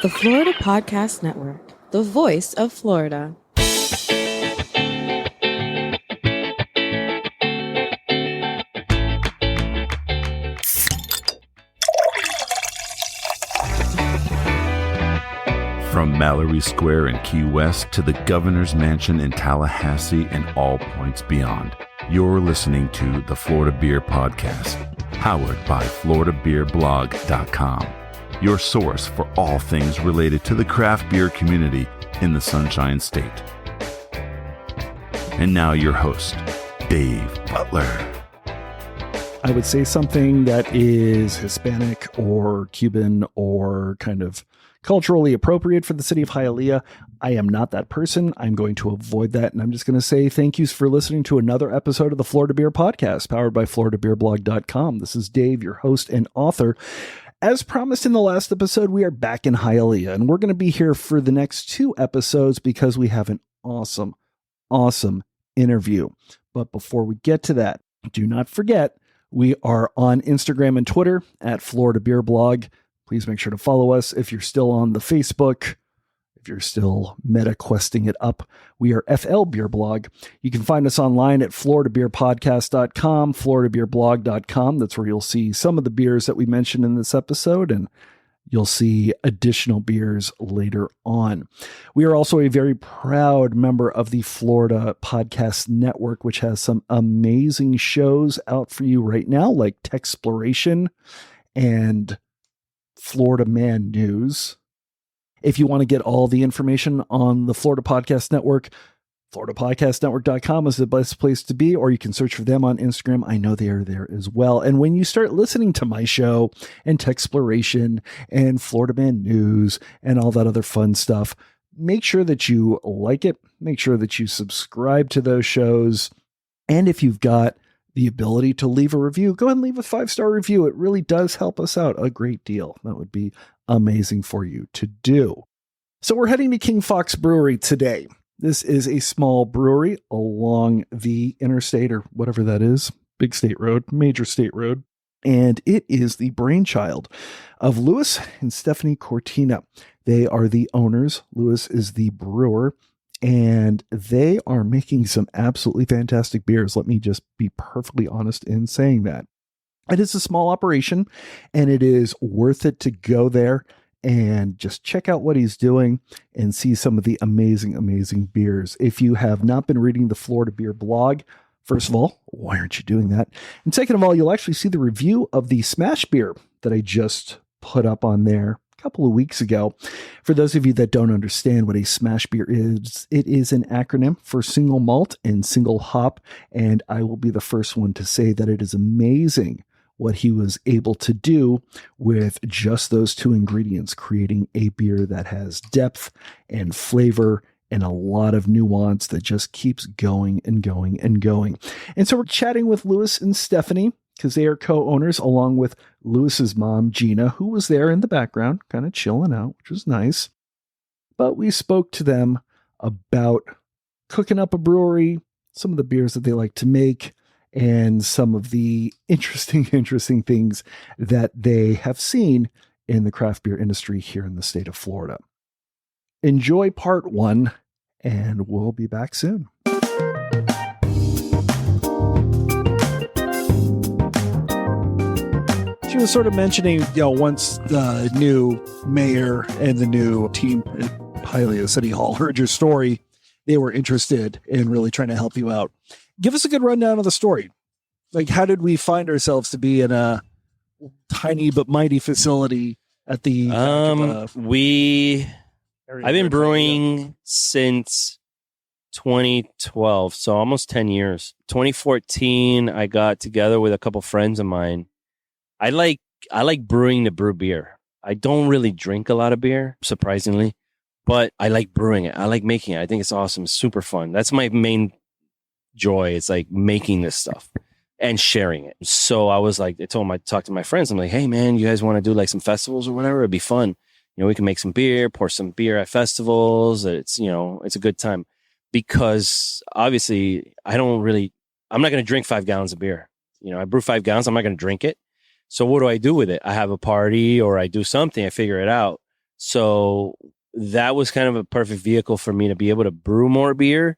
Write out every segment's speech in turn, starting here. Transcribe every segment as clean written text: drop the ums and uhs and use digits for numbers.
The Florida Podcast Network, the voice of Florida. From Mallory Square in Key West to the Governor's Mansion in Tallahassee and all points beyond, you're listening to the Florida Beer Podcast, powered by FloridaBeerBlog.com, your source for all things related to the craft beer community in the Sunshine State. And now your host, Dave Butler. I would say something that is Hispanic or Cuban or kind of culturally appropriate for the city of Hialeah. I am not that person. I'm going to avoid that. And I'm just going to say thank yous for listening to another episode of the Florida Beer Podcast, powered by FloridaBeerBlog.com. This is Dave, your host and author. As promised in the last episode, we are back in Hialeah, and we're going to be here for the next 2 episodes because we have an awesome interview. But before we get to that, do not forget, we are on Instagram and Twitter at Florida Beer Blog. Please make sure to follow us. If you're still on the Facebook, if you're still meta questing it up, we are FL Beer Blog. You can find us online at FloridaBeerPodcast.com, FloridaBeerBlog.com. That's where you'll see some of the beers that we mentioned in this episode, and you'll see additional beers later on. We are also a very proud member of the Florida Podcast Network, which has some amazing shows out for you right now, like Techsploration and Florida Man News. If you want to get all the information on the Florida Podcast Network, FloridaPodcastNetwork.com is the best place to be, or you can search for them on Instagram. I know they are there as well. And when you start listening to my show and Techsploration and Florida Man News and all that other fun stuff, make sure that you like it. Make sure that you subscribe to those shows. And if you've got the ability to leave a review, go ahead and leave a 5-star review. It really does help us out a great deal. That would be amazing for you to do. So we're heading to King Fox Brewery today. This is a small brewery along the interstate, or whatever that is, big state road, major state road. And it is the brainchild of Louis and Stephanie Cortina. They are the owners. Louis is the brewer, and they are making some absolutely fantastic beers. Let me just be perfectly honest in saying that. It is a small operation, and it is worth it to go there and just check out what he's doing and see some of the amazing beers. If you have not been reading the Florida Beer Blog, first of all, why aren't you doing that? And second of all, you'll actually see the review of the Smash beer that I just put up on there a couple of weeks ago. For those of you that don't understand what a Smash beer is, it is an acronym for single malt and single hop. And I will be the first one to say that it is amazing what he was able to do with just those 2 ingredients, creating a beer that has depth and flavor and a lot of nuance that just keeps going and going and going. And so we're chatting with Louis and Stephanie because they are co-owners, along with Louis's mom, Gina, who was there in the background, kind of chilling out, which was nice. But we spoke to them about cooking up a brewery, some of the beers that they like to make, and some of the interesting things that they have seen in the craft beer industry here in the state of Florida. Enjoy part 1, and we'll be back soon. She was sort of mentioning, once the new mayor and the new team at Hialeah City Hall heard your story, they were interested in really trying to help you out. Give us a good rundown of the story. Like, how did we find ourselves to be in a tiny but mighty facility at the I've been brewing since 2012, so almost 10 years. 2014, I got together with a couple friends of mine. I like brewing to brew beer. I don't really drink a lot of beer, surprisingly, but I like brewing it. I like making it. I think it's awesome. It's super fun. That's my main joy. It's like making this stuff and sharing it. So I was like, I talked to my friends. I'm like, hey man, you guys want to do like some festivals or whatever? It'd be fun. We can make some beer, pour some beer at festivals. It's a good time, because obviously I'm not going to drink 5 gallons of beer. I brew 5 gallons. I'm not going to drink it. So what do I do with it? I have a party or I do something. I figure it out. So that was kind of a perfect vehicle for me to be able to brew more beer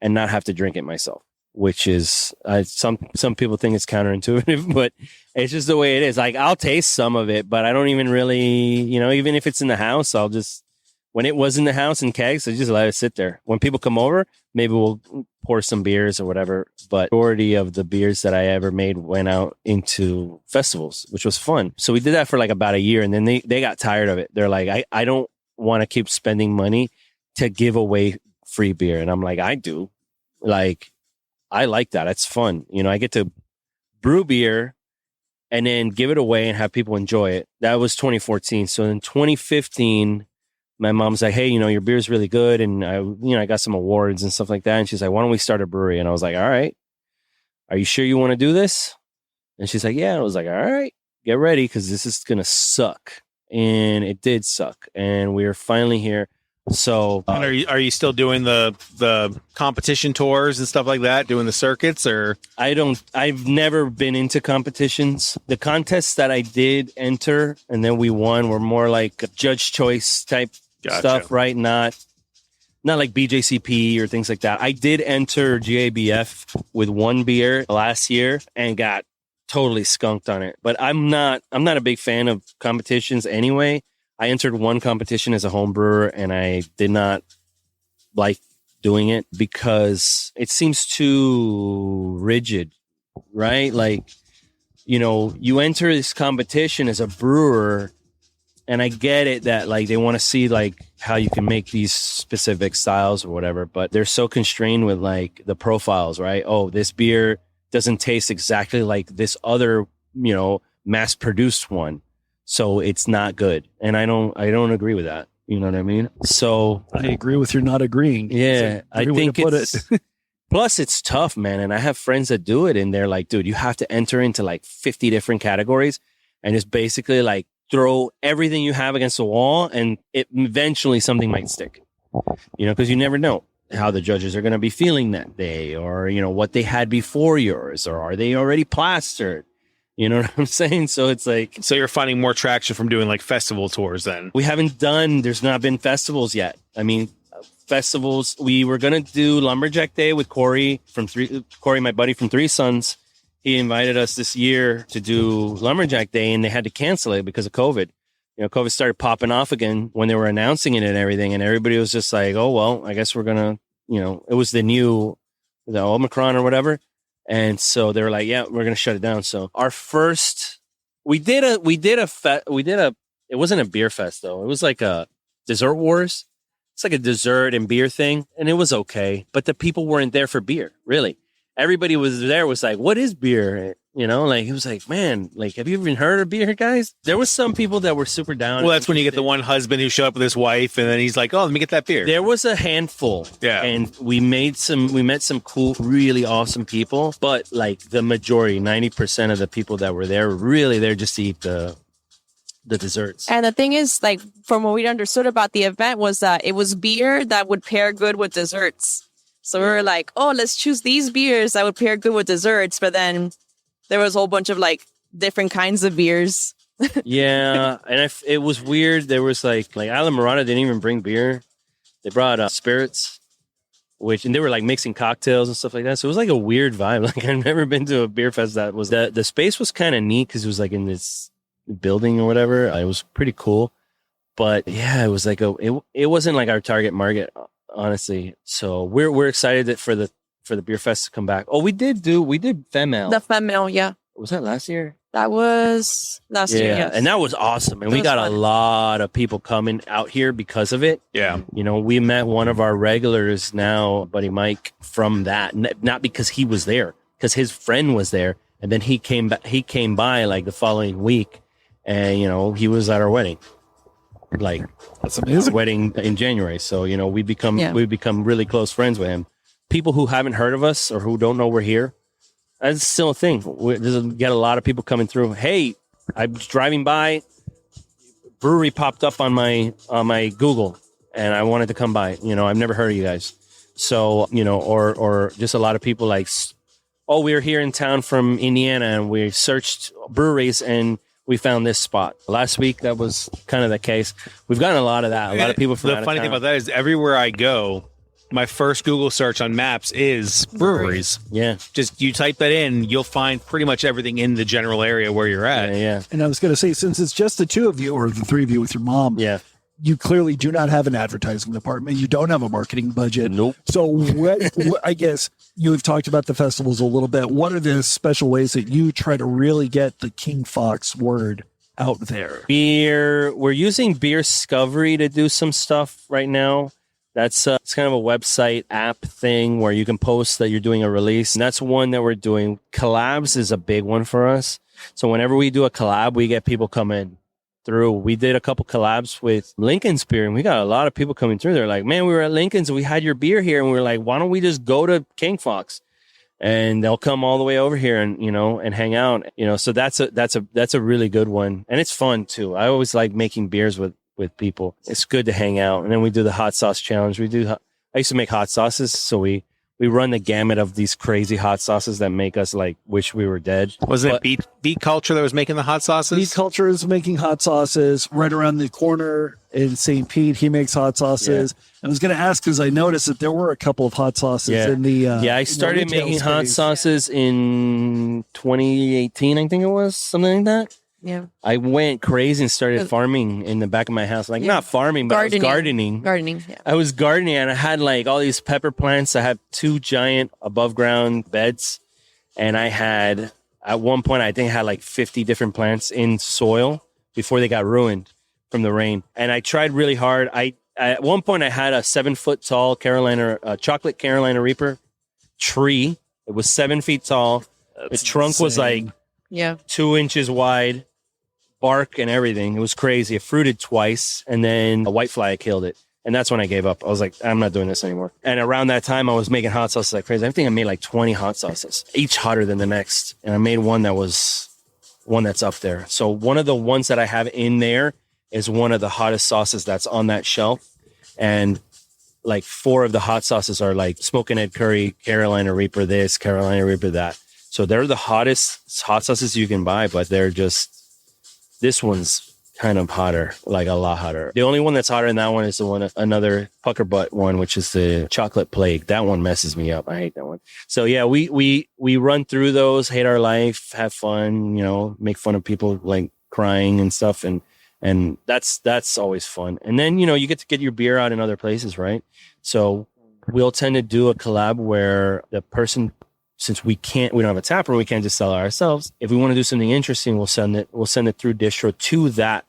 and not have to drink it myself, which is some people think it's counterintuitive, but it's just the way it is. Like, I'll taste some of it, but I don't even really, even if it's in the house, I'll just, when it was in the house in kegs, I just let it sit there. When people come over, maybe we'll pour some beers or whatever. But majority of the beers that I ever made went out into festivals, which was fun. So we did that for like about a year, and then they got tired of it. They're like, I don't want to keep spending money to give away free beer. And I'm like, I do. Like, I like that. It's fun. I get to brew beer and then give it away and have people enjoy it. That was 2014. So in 2015, my mom's like, hey, your beer's really good. And I got some awards and stuff like that. And she's like, why don't we start a brewery? And I was like, all right, are you sure you want to do this? And she's like, yeah. And I was like, all right, get ready, because this is going to suck. And it did suck. And we're finally here. So and are you still doing the competition tours and stuff like that, doing the circuits? Or I've never been into competitions. The contests that I did enter and then we won were more like judge choice type stuff, right? Not like BJCP or things like that. I did enter GABF with one beer last year and got totally skunked on it. But I'm not a big fan of competitions anyway. I entered one competition as a home brewer and I did not like doing it because it seems too rigid, right? Like, you enter this competition as a brewer, and I get it that like they want to see like how you can make these specific styles or whatever, but they're so constrained with like the profiles, right? Oh, this beer doesn't taste exactly like this other, mass produced one. So it's not good. And I don't agree with that. You know what I mean? So I agree with your not agreeing. Yeah. I think it's, plus it's tough, man. And I have friends that do it and they're like, dude, you have to enter into like 50 different categories and it's basically like throw everything you have against the wall and eventually something might stick, because you never know how the judges are going to be feeling that day or, what they had before yours, or are they already plastered? You know what I'm saying? So it's like... So you're finding more traction from doing like festival tours then? There's not been festivals yet. I mean, festivals, we were going to do Lumberjack Day with Corey, my buddy from Three Sons. He invited us this year to do Lumberjack Day and they had to cancel it because of COVID. COVID started popping off again when they were announcing it and everything. And everybody was just like, oh, well, I guess we're going to, it was the Omicron or whatever. And so they were like, yeah, we're going to shut it down. So our first, it wasn't a beer fest though. It was like a dessert wars. It's like a dessert and beer thing. And it was okay. But the people weren't there for beer, really. Everybody was like, what is beer? It was like, man, like, have you even heard of beer, guys? There was some people that were super down. Well, that's when you get the one husband who showed up with his wife and then he's like, oh, let me get that beer. There was a handful. Yeah. And we met some cool, really awesome people. But like the majority, 90% of the people that were there were really there just to eat the desserts. And the thing is, like, from what we understood about the event was that it was beer that would pair good with desserts. So we were like, oh, let's choose these beers that would pair good with desserts. But then there was a whole bunch of like different kinds of beers. Yeah. And it was weird. There was like Isla Morada didn't even bring beer. They brought spirits, and they were like mixing cocktails and stuff like that. So it was like a weird vibe. Like I've never been to a beer fest that was the space was kind of neat because it was like in this building or whatever. It was pretty cool. But yeah, it was like it wasn't like our target market, honestly. So we're excited that for the beer fest to come back. Oh, we did Female. The Female, yeah. Was that last year? That was last year, yes. And that was awesome. And we got a lot of people coming out here because of it. Yeah. We met one of our regulars now, buddy Mike, from that. Not because he was there, because his friend was there. And then he came by like the following week and, he was at our wedding. Like, that's amazing. Wedding in January. So, we become really close friends with him. People who haven't heard of us or who don't know we're here, that's still a thing. We get a lot of people coming through. Hey, I was driving by, brewery popped up on my Google, and I wanted to come by. I've never heard of you guys. So, or just a lot of people like, oh, we're here in town from Indiana, and we searched breweries, and we found this spot. Last week, that was kind of the case. We've gotten a lot of that. A lot of people from The funny thing about that is everywhere I go, my first Google search on maps is breweries. Yeah. Just you type that in, you'll find pretty much everything in the general area where you're at. Yeah. And I was going to say, since it's just the two of you or the three of you with your mom, Yeah. you clearly do not have an advertising department. You don't have a marketing budget. Nope. So what I guess you've talked about the festivals a little bit. What are the special ways that you try to really get the King Fox word out there? We're using Beer Discovery to do some stuff right now. That's it's kind of a website app thing where you can post that you're doing a release. And that's one that we're doing. Collabs is a big one for us. So whenever we do a collab, we get people coming through. We did a couple collabs with Lincoln's Beer, and we got a lot of people coming through. They're like, man, we were at Lincoln's and we had your beer here. And we were like, why don't we just go to King Fox? And they'll come all the way over here and, and hang out, so that's a really good one. And it's fun too. I always like making beers with people. It's good to hang out. And then we do the hot sauce challenge. I used to make hot sauces. So we run the gamut of these crazy hot sauces that make us like wish we were dead. Wasn't it Beat Culture that was making the hot sauces? Beat Culture is making hot sauces right around the corner in St. Pete. He makes hot sauces. Yeah. I was going to ask because I noticed that there were a couple of hot sauces in the I started making hot sauces in 2018, I think it was, something like that. Yeah. I went crazy and started farming in the back of my house. Like, not farming, but I was gardening. Gardening, yeah. I was gardening, and I had like all these pepper plants. I have 2 giant above ground beds. And I had, at one point, I think I had like 50 different plants in soil before they got ruined from the rain. And I tried really hard. At one point, I had a 7-foot tall chocolate Carolina Reaper tree. It was 7 feet tall. That's the trunk insane. was like 2 inches wide. Bark and everything. It was crazy. It fruited twice, and then a whitefly killed it. And that's when I gave up. I was like, I'm not doing this anymore. And around that time, I was making hot sauces like crazy. I think I made like 20 hot sauces, each hotter than the next. And I made one that's up there. So one of the ones that I have in there is one of the hottest sauces that's on that shelf. And like 4 of the hot sauces are like Smokin' Ed Curry, Carolina Reaper this, Carolina Reaper that. So they're the hottest hot sauces you can buy, but they're just, this one's kind of hotter, like a lot hotter. The only one that's hotter than that one is the one, another pucker butt one, which is the chocolate plague. That one messes me up. I hate that one. So yeah, we run through those, hate our life, have fun, make fun of people like crying and stuff. And that's always fun. And then, you get to get your beer out in other places, right? So we'll tend to do a collab where the person, since we don't have a tap room, we can't just sell it ourselves. If we want to do something interesting, we'll send it through distro to that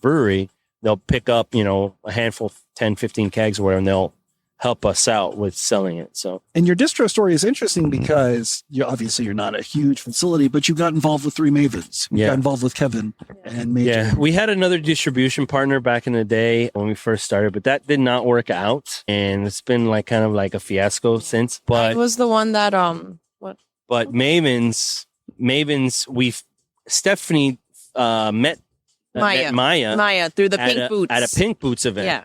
brewery. They'll pick up, a handful, 10, 15 kegs or whatever, and they'll help us out with selling it. So, and your distro story is interesting because you're not a huge facility, but you got involved with 3 Mavens. You got involved with Kevin and Major. Yeah, we had another distribution partner back in the day when we first started, but that did not work out, and it's been like kind of like a fiasco since. But it was the one that But Mavens, Stephanie met Maya through the Pink Boots at a Pink Boots event. Yeah.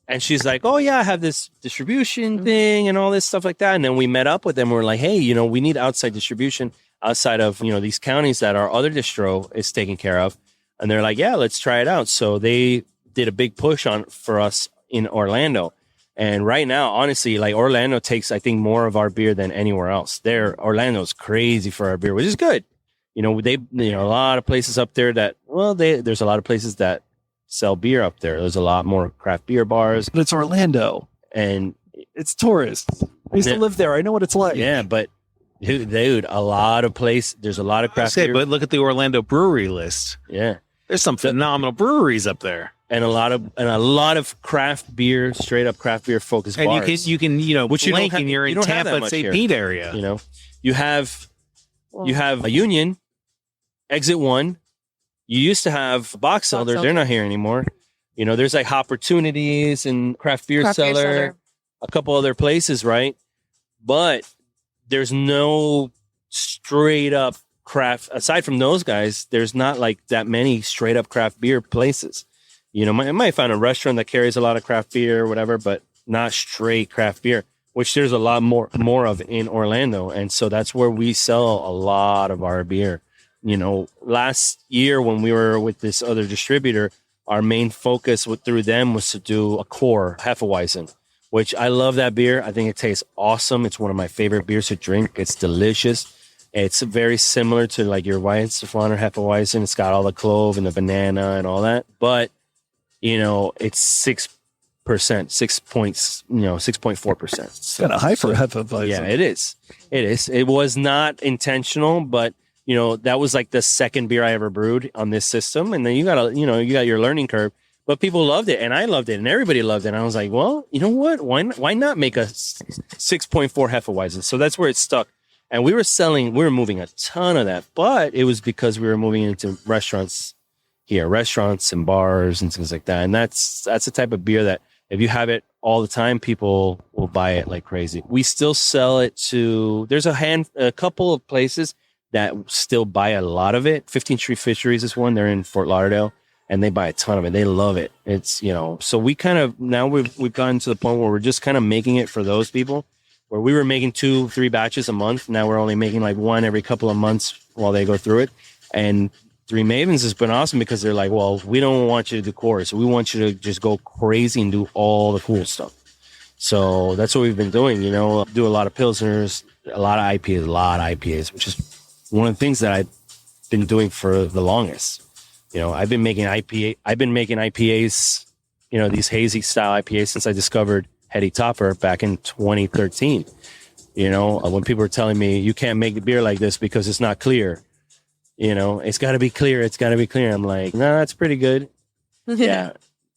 And she's like, oh, yeah, I have this distribution thing and all this stuff like that. And then we met up with them. We're like, hey, we need outside distribution outside of, these counties that our other distro is taking care of. And they're like, yeah, let's try it out. So they did a big push for us in Orlando. And right now, honestly, like Orlando takes, I think, more of our beer than anywhere else. Orlando's crazy for our beer, which is good. A lot of places up there there's a lot of places that sell beer up there. There's a lot more craft beer bars. But it's Orlando. And it's tourists. I used to live there. I know what it's like. Yeah, but dude, there's a lot of craft beer. But look at the Orlando brewery list. Yeah. There's some phenomenal breweries up there. And a lot of craft beer, straight up craft beer focused bars. And you can which blink and you're in Tampa, St. Pete area. You have a Union, Exit 1. You used to have Box Elder. They're not here anymore. There's like Opportunities and Craft Beer Cellar, a couple other places, right? But there's no straight up craft. Aside from those guys, there's not like that many straight up craft beer places. I might find a restaurant that carries a lot of craft beer or whatever, but not straight craft beer, which there's a lot more of in Orlando. And so that's where we sell a lot of our beer. last year when we were with this other distributor, our main focus through them was to do a core Hefeweizen, which I love that beer. I think it tastes awesome. It's one of my favorite beers to drink. It's delicious. It's very similar to like your Weihenstephaner Hefeweizen. It's got all the clove and the banana and all that, but it's 6%, 6.4%. So, kind of high for a Hefeweizen. Yeah, it is. It was not intentional, but that was like the second beer I ever brewed on this system. And then you got your learning curve, but people loved it and I loved it and everybody loved it. And I was like, well, you know what? Why not make a 6.4 Hefeweizen? So that's where it stuck. And we were moving a ton of that, but it was because we were moving into restaurants and bars and things like that. And that's the type of beer that if you have it all the time, people will buy it like crazy. We still sell it there's a couple of places that still buy a lot of it. 15th Street Fisheries is one. They're in Fort Lauderdale and they buy a ton of it. They love it. It's, so we kind of, now we've gotten to the point where we're just kind of making it for those people where we were making 2-3 batches a month. Now we're only making like one every couple of months while they go through it. And Three Mavens has been awesome because they're like, well, we don't want you to do cores. We want you to just go crazy and do all the cool stuff. So that's what we've been doing, do a lot of Pilsners, a lot of IPAs, which is one of the things that I've been doing for the longest. I've been making IPAs, these hazy style IPAs since I discovered Heady Topper back in 2013. When people were telling me you can't make a beer like this because it's not clear, it's got to be clear. It's got to be clear. I'm like, no, that's pretty good. Yeah,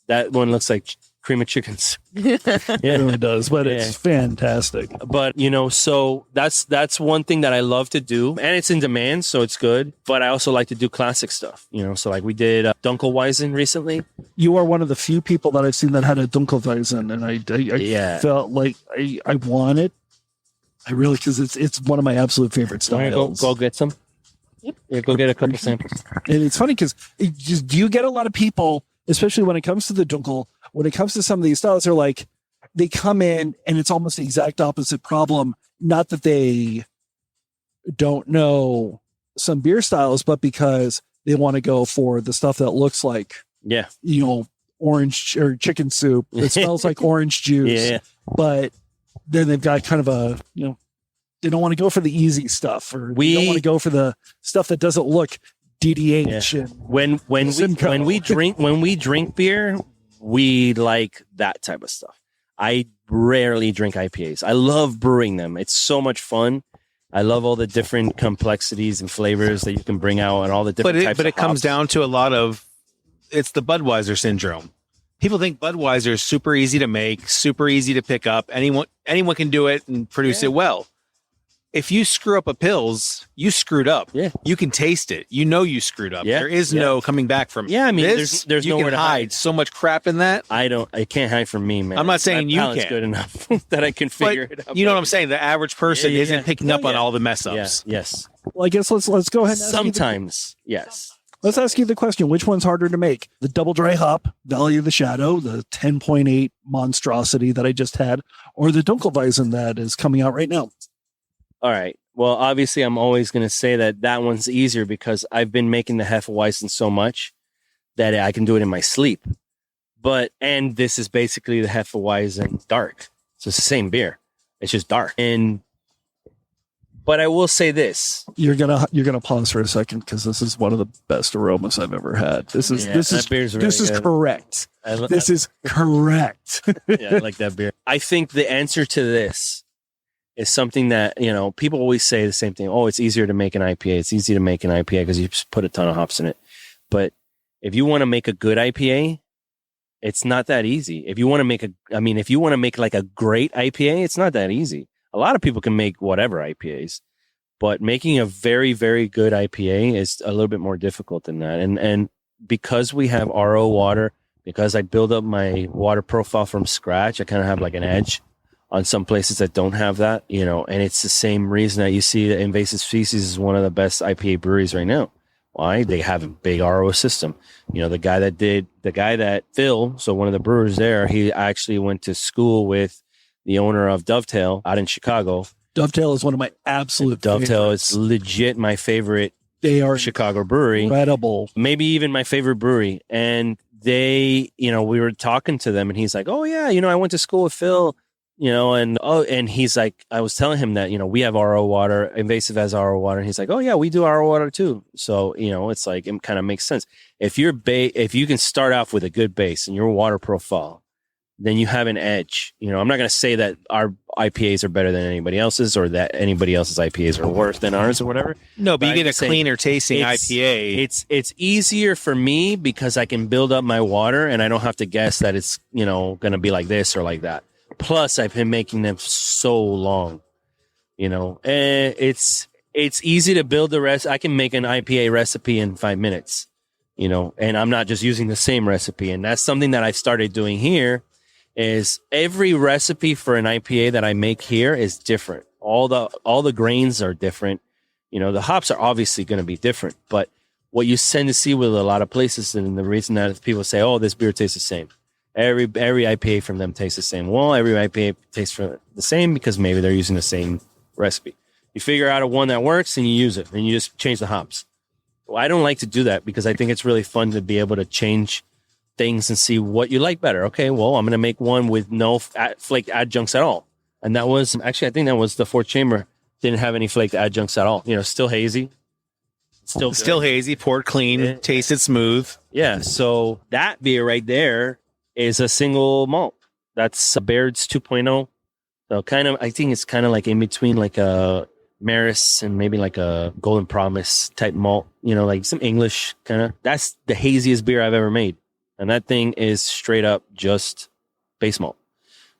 that one looks like cream of chickens. It really does, but it's fantastic. But so that's one thing that I love to do, and it's in demand, so it's good. But I also like to do classic stuff, so like we did Dunkel Weissen recently. You are one of the few people that I've seen that had a Dunkel Weissen, and I felt like I want it. I really, because it's one of my absolute favorite styles. Go get some. Yep. Yeah, go get a couple samples. And it's funny because do you get a lot of people, especially when it comes to the Dunkel, when it comes to some of these styles, they're like, they come in and it's almost the exact opposite problem. Not that they don't know some beer styles, but because they want to go for the stuff that looks like, orange or chicken soup. It smells like orange juice. Yeah. But then they've got kind of a, they don't want to go for the easy stuff, or they don't want to go for the stuff that doesn't look DDH. Yeah. When we drink beer, we like that type of stuff. I rarely drink IPAs. I love brewing them. It's so much fun. I love all the different complexities and flavors that you can bring out and all the different types of hops. But it comes down to a lot of, it's the Budweiser syndrome. People think Budweiser is super easy to make, super easy to pick up. Anyone can do it and produce it well. If you screw up a Pils, you screwed up. Yeah. You can taste it. You screwed up. Yeah. There is no coming back from it. Yeah, I mean, this, there's you nowhere can to hide. so much crap in that. It can't hide from me, man. I'm not saying you can't. can. Good enough that I can figure it out. You know what I'm saying? The average person isn't picking up on all the mess Yeah. ups. Yes. Well, I guess let's go ahead and Sometimes, yes. Let's ask you the question. Which one's harder to make? The double dry hop, Valley of the Shadow, the 10.8 monstrosity that I just had, or the Dunkel Weissen that is coming out right now? All right. Well, obviously, I'm always going to say that one's easier because I've been making the Hefeweizen so much that I can do it in my sleep. And this is basically the Hefeweizen dark. So it's the same beer. It's just dark. But I will say this. You're gonna pause for a second because this is one of the best aromas I've ever had. This is correct. This is correct. Yeah, I like that beer. I think the answer to this is something that, people always say the same thing. Oh, it's easier to make an IPA. It's easy to make an IPA because you just put a ton of hops in it. But if you want to make a good IPA, it's not that easy. If you want to make like a great IPA, it's not that easy. A lot of people can make whatever IPAs, but making a very, very good IPA is a little bit more difficult than that. And because we have RO water, because I build up my water profile from scratch, I kind of have like an edge on some places that don't have that, and it's the same reason that you see that Invasive Species is one of the best IPA breweries right now. Why? They have a big RO system. The guy that Phil, so one of the brewers there, he actually went to school with the owner of Dovetail out in Chicago. Dovetail is one of my absolute Dovetail favorites. is legit my favorite They are Chicago brewery. incredible. Maybe even my favorite brewery. And they, we were talking to them and he's like, oh yeah, I went to school with Phil, and he's like, I was telling him that, we have RO water, Invasive has RO water. And he's like, oh yeah, we do RO water too. So, it's like, it kind of makes sense. If you can start off with a good base and your water profile, then you have an edge. I'm not going to say that our IPAs are better than anybody else's or that anybody else's IPAs are worse than ours or whatever. No, but you get a cleaner tasting IPA. It's easier for me because I can build up my water and I don't have to guess that it's, going to be like this or like that. Plus, I've been making them so long, and it's easy to build the rest. I can make an IPA recipe in 5 minutes, and I'm not just using the same recipe. And that's something that I've started doing here. Is every recipe for an IPA that I make here is different. All the grains are different. The hops are obviously going to be different, but what you tend to see with a lot of places, and the reason that people say, oh, this beer tastes the same. Every IPA from them tastes the same. Well, every IPA tastes the same because maybe they're using the same recipe. You figure out a one that works and you use it and you just change the hops. Well, I don't like to do that because I think it's really fun to be able to change things and see what you like better. Okay, well, I'm going to make one with no flaked adjuncts at all. And that was, actually, I think that was the fourth chamber. Didn't have any flaked adjuncts at all. Still hazy. Still hazy, poured clean, tasted smooth. Yeah, so that beer right there is a single malt. That's a Baird's 2.0. So I think it's kind of like in between like a Maris and maybe like a Golden Promise type malt, like some English kind of. That's the haziest beer I've ever made. And that thing is straight up just base malt.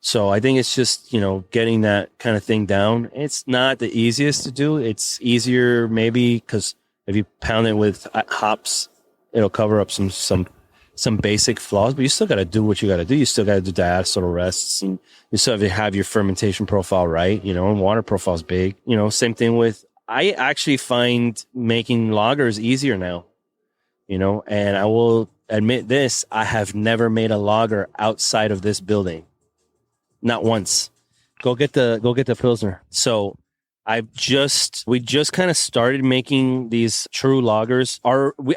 So I think it's just, getting that kind of thing down. It's not the easiest to do. It's easier maybe because if you pound it with hops, it'll cover up some basic flaws, but you still got to do what you got to do. You still got to do diacetyl rests, and you still have to have your fermentation profile right, and water profile is big. Same thing with, I actually find making lagers easier now, and I will admit this, I have never made a lager outside of this building. Not once. Go get the Pilsner. So we just kind of started making these true lagers.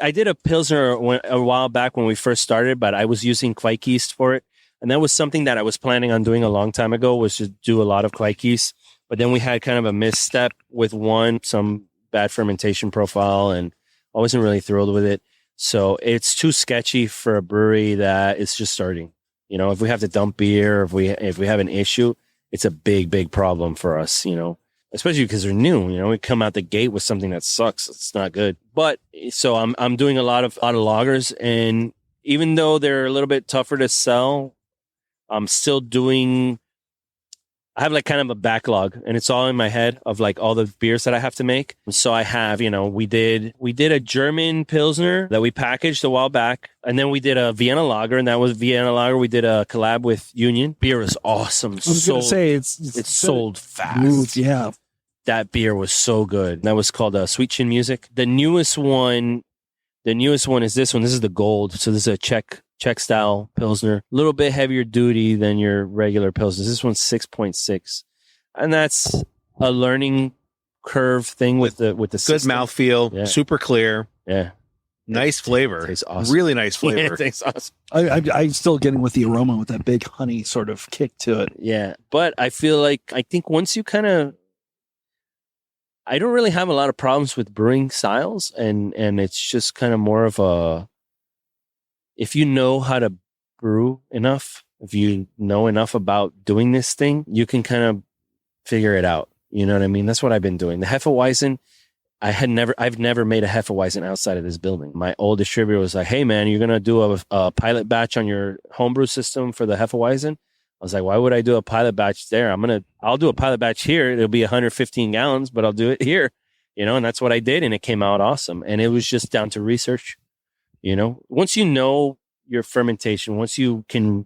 I did a Pilsner a while back when we first started, but I was using Kveik for it. And that was something that I was planning on doing a long time ago, was to do a lot of Kveik. But then we had kind of a misstep with some bad fermentation profile, and I wasn't really thrilled with it. So it's too sketchy for a brewery that is just starting. If we have to dump beer, if we have an issue, it's a big, big problem for us, especially because they're new. We come out the gate with something that sucks. It's not good. But so I'm doing a lot of lagers, and even though they're a little bit tougher to sell, I'm still doing. I have like kind of a backlog, and it's all in my head of like all the beers that I have to make. So I have, we did a German Pilsner that we packaged a while back, and then we did a Vienna Lager, and that was Vienna Lager. We did a collab with Union. Beer was awesome. I was going to say it's sold fast. Smooth, yeah. That beer was so good. That was called Sweet Chin Music. The newest one is this one. This is the gold. So this is a Czech style Pilsner, a little bit heavier duty than your regular Pilsner. This one's 6.6, and that's a learning curve thing with the good system. Mouthfeel, yeah. Super clear, yeah, nice flavor. It tastes awesome. Really nice flavor. Yeah, it tastes awesome. I'm still getting with the aroma with that big honey sort of kick to it. Yeah, but I think once you kind of, I don't really have a lot of problems with brewing styles, and it's just kind of more of a. If you know how to brew enough, if you know enough about doing this thing, you can kind of figure it out. You know what I mean? That's what I've been doing. The Hefeweizen, I've never made a Hefeweizen outside of this building. My old distributor was like, hey man, you're going to do a pilot batch on your homebrew system for the Hefeweizen? I was like, why would I do a pilot batch there? I'll do a pilot batch here. It'll be 115 gallons, but I'll do it here, and that's what I did. And it came out awesome. And it was just down to research. Once you know your fermentation, once you can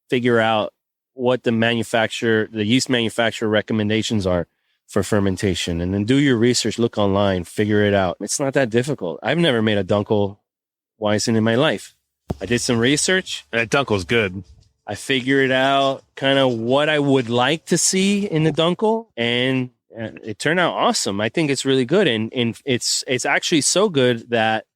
figure out what the yeast manufacturer recommendations are for fermentation, and then do your research, look online, figure it out. It's not that difficult. I've never made a Dunkel Weissen in my life. I did some research. That Dunkel's good. I figured out kind of what I would like to see in the Dunkel, and it turned out awesome. I think it's really good. And it's actually so good that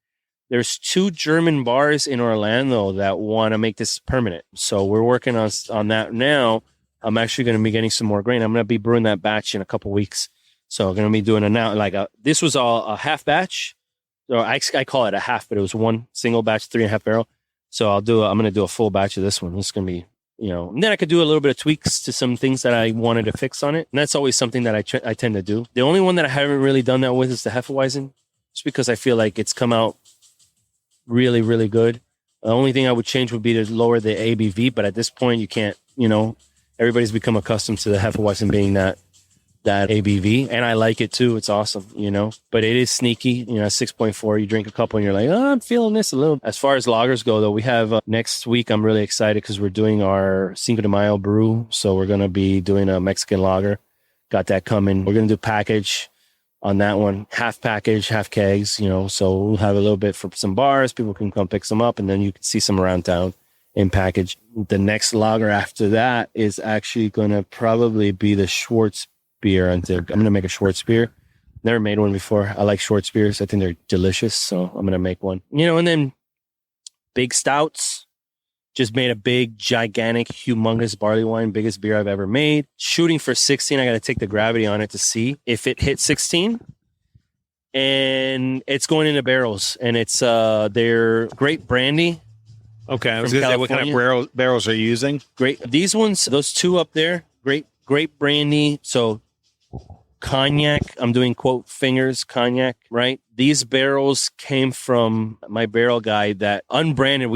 there's 2 German bars in Orlando that want to make this permanent. So we're working on that now. I'm actually going to be getting some more grain. I'm going to be brewing that batch in a couple weeks. So I'm going to be doing it now. This was all a half batch. So I call it a half, but it was one single batch, 3.5 barrel. So I'm going to do a full batch of this one. It's going to be, and then I could do a little bit of tweaks to some things that I wanted to fix on it. And that's always something that I tend to do. The only one that I haven't really done that with is the Hefeweizen, just because I feel like it's come out really, really good. The only thing I would change would be to lower the ABV, but at this point you can't, everybody's become accustomed to the Hefeweizen being that ABV, and I like it too. It's awesome, but it is sneaky, 6.4. You drink a couple and you're like, oh, I'm feeling this a little. As far as lagers go, though, we have next week, I'm really excited because we're doing our Cinco de Mayo brew. So we're going to be doing a Mexican lager. Got that coming. We're going to do package on that one, half package, half kegs, so we'll have a little bit for some bars. People can come pick some up, and then you can see some around town in package. The next lager after that is actually going to probably be the Schwartz beer. I'm going to make a Schwartz beer. Never made one before. I like Schwartz beers. I think they're delicious. So I'm going to make one, and then big stouts. Just made a big, gigantic, humongous barley wine, biggest beer I've ever made. Shooting for 16. I got to take the gravity on it to see if it hits 16. And it's going into barrels, and it's their grape brandy. Okay, I was going to say, what kind of barrels are you using? Great. These ones, those 2 up there, grape brandy. So cognac, I'm doing quote fingers cognac, right? These barrels came from my barrel guy that unbranded.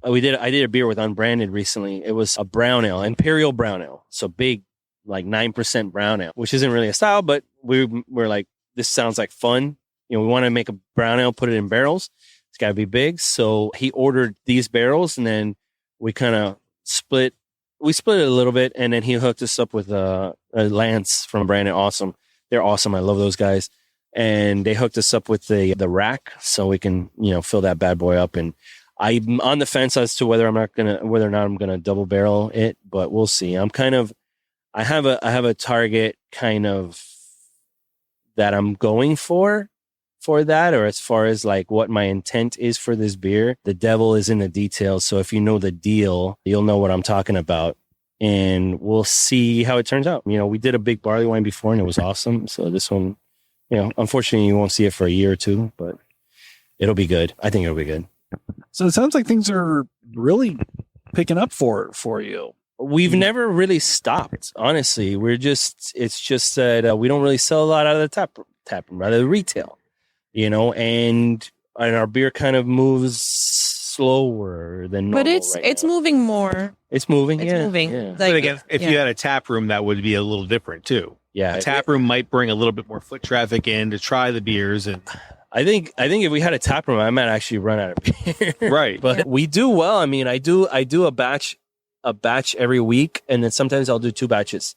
I did a beer with unbranded recently. It was a brown ale, Imperial brown ale. So big, like 9% brown ale, which isn't really a style, but we're like, this sounds like fun. We want to make a brown ale, put it in barrels. It's got to be big. So he ordered these barrels, and then we kind of split it a little bit, and then he hooked us up with a Lance from Brandon. Awesome. They're awesome. I love those guys. And they hooked us up with the rack so we can, fill that bad boy up. And I'm on the fence as to whether or not I'm going to double barrel it, but we'll see. I have a target kind of that I'm going for that, or as far as like what my intent is for this beer. The devil is in the details. So if you know the deal, you'll know what I'm talking about. And we'll see how it turns out. We did a big barley wine before and it was awesome. So this one, unfortunately you won't see it for a year or 2, but it'll be good. I think it'll be good. So it sounds like things are really picking up for you. We've never really stopped, honestly. It's just that we don't really sell a lot out of the tap room, out of the retail, and our beer kind of moves slower than normal. But it's moving more. It's moving. It's moving. Yeah. Like, but again, if you had a tap room, that would be a little different too. Yeah. A tap room might bring a little bit more foot traffic in to try the beers. And I think if we had a tap room, I might actually run out of beer. Right. But we do well. I mean, I do a batch every week, and then sometimes I'll do 2 batches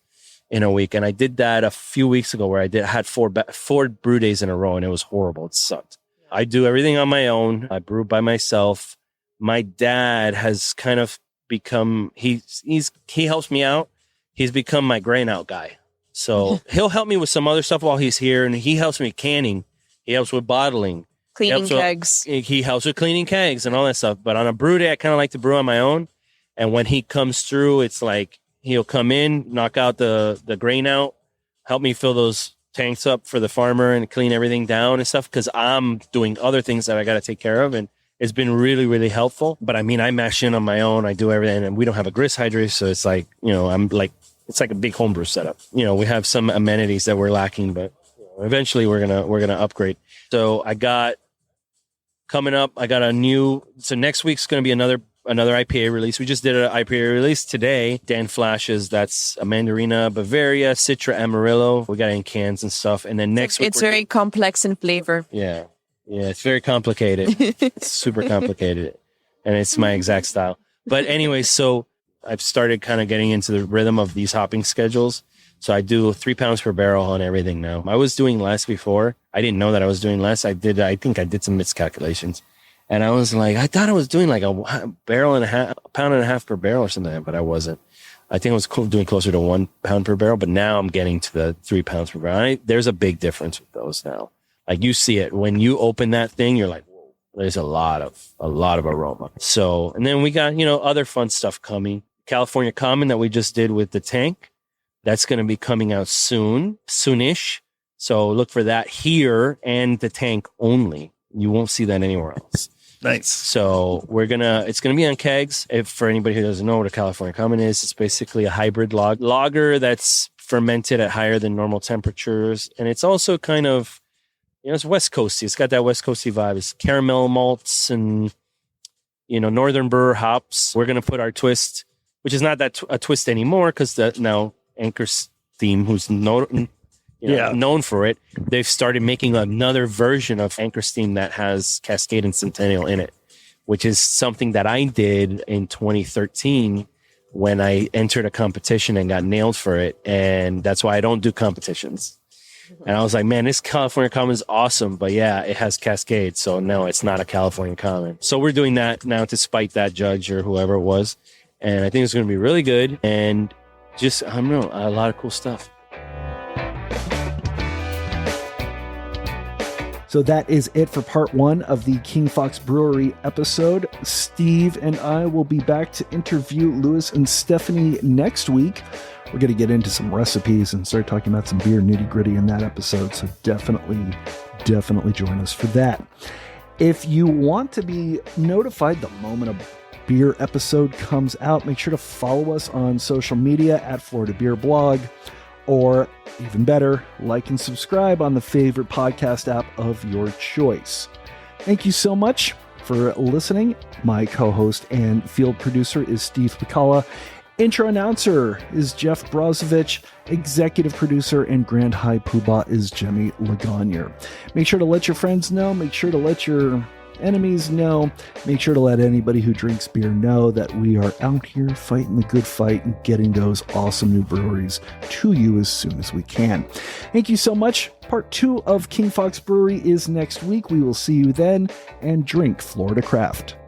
in a week. And I did that a few weeks ago where I had 4 brew days in a row, and it was horrible. It sucked. I do everything on my own. I brew by myself. My dad has kind of become, he helps me out. He's become my grain out guy. So he'll help me with some other stuff while he's here, and he helps me canning. He helps with bottling. Cleaning kegs. He helps with cleaning kegs and all that stuff. But on a brew day, I kind of like to brew on my own. And when he comes through, it's like he'll come in, knock out the grain out, help me fill those tanks up for the farmer and clean everything down and stuff, because I'm doing other things that I got to take care of. And it's been really, really helpful. But I mean, I mash in on my own. I do everything. And we don't have a grist hydrate. So it's like, it's like a big homebrew setup. We have some amenities that we're lacking, but eventually we're going to upgrade. So coming up, I got so next week's going to be another IPA release. We just did an IPA release today. Dan Flash's, that's a Mandarina Bavaria, Citra Amarillo. We got it in cans and stuff. And then next week, it's very complex in flavor. Yeah. Yeah, it's very complicated. It's super complicated. And it's my exact style. But anyway, so I've started kind of getting into the rhythm of these hopping schedules. So I do 3 pounds per barrel on everything now. I was doing less before. I didn't know that I was doing less. I think I did some miscalculations. And I was like, I thought I was doing like a pound and a half per barrel or something, but I wasn't. I think I was doing closer to 1 pound per barrel, but now I'm getting to the 3 pounds per barrel. There's a big difference with those now. Like you see it when you open that thing, you're like, whoa, there's a lot of aroma. So, and then we got, other fun stuff coming. California Common that we just did with the tank. That's going to be coming out soonish. So look for that here and the tank only. You won't see that anywhere else. Nice. So it's going to be on kegs. If for anybody who doesn't know what a California Common is, it's basically a hybrid lager that's fermented at higher than normal temperatures. And it's also kind of, it's West Coasty. It's got that West Coasty vibe. It's caramel malts and, Northern Brewer hops. We're going to put our twist, which is not that a twist anymore because now Anchor's theme, who's known for it, they've started making another version of Anchor's theme that has Cascade and Centennial in it, which is something that I did in 2013 when I entered a competition and got nailed for it. And that's why I don't do competitions. And I was like, man, this California Common is awesome. But yeah, it has Cascade. So no, it's not a California Common. So we're doing that now to spite that judge or whoever it was. And I think it's going to be really good. And just, I don't know, a lot of cool stuff. So that is it for part 1 of the King Fox Brewery episode. Steve and I will be back to interview Louis and Stephanie next week. We're going to get into some recipes and start talking about some beer nitty gritty in that episode. So definitely join us for that. If you want to be notified the moment a beer episode comes out, make sure to follow us on social media at Florida Beer Blog, or even better, like and subscribe on the favorite podcast app of your choice. Thank you so much for listening. My co-host and field producer is Steve Pekala. Intro announcer is Jeff Brozovich. Executive producer and Grand High Poobah is Jemmy Legagneur. Make sure to let your friends know. Make sure to let your enemies know. Make sure to let anybody who drinks beer know that we are out here fighting the good fight and getting those awesome new breweries to you as soon as we can. Thank you so much. Part 2 of King Fox Brewery is next week. We will see you then, and drink Florida Craft.